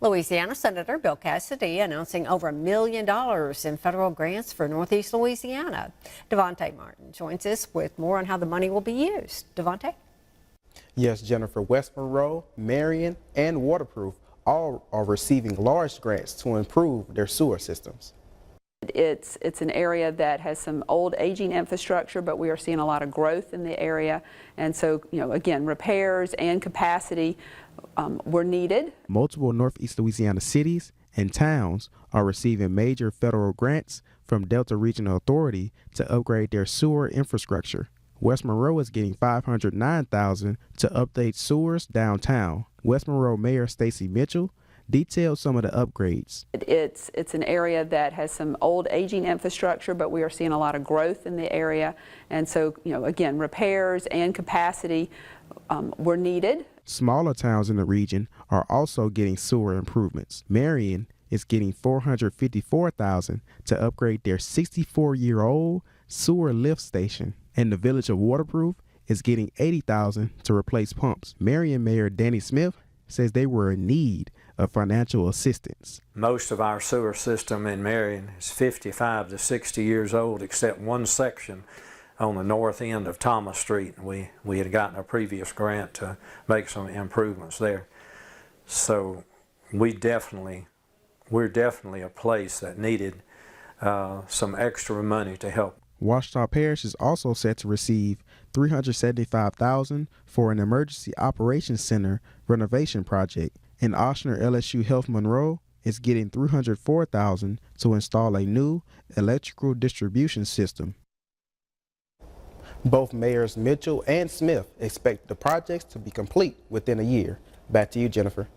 Louisiana Senator Bill Cassidy announcing over $1 million in federal grants for Northeast Louisiana. Devontae Martin joins us with more on how the money will be used. Devontae? Yes, Jennifer, West Monroe, Marion, and Waterproof all are receiving large grants to improve their sewer systems. It's an area that has some old aging infrastructure, but we are seeing a lot of growth in the area. And so, again, repairs and capacity were needed. Multiple Northeast Louisiana cities and towns are receiving major federal grants from Delta Regional Authority to upgrade their sewer infrastructure. West Monroe is getting $509,000 to update sewers downtown. West Monroe Mayor Stacy Mitchell detailed some of the upgrades. It's an area that has some old aging infrastructure, but we are seeing a lot of growth in the area. And so, again, repairs and capacity were needed. Smaller towns in the region are also getting sewer improvements. Marion is getting $454,000 to upgrade their 64-year-old sewer lift station. And the village of Waterproof is getting $80,000 to replace pumps. Marion Mayor Danny Smith says they were in need of financial assistance. Most of our sewer system in Marion is 55 to 60 years old, except one section on the north end of Thomas Street. We had gotten a previous grant to make some improvements there. So we're definitely a place that needed some extra money to help. Ouachita Parish is also set to receive $375,000 for an emergency operations center renovation project. And Ochsner LSU Health Monroe is getting $304,000 to install a new electrical distribution system. Both mayors Mitchell and Smith expect the projects to be complete within a year. Back to you, Jennifer.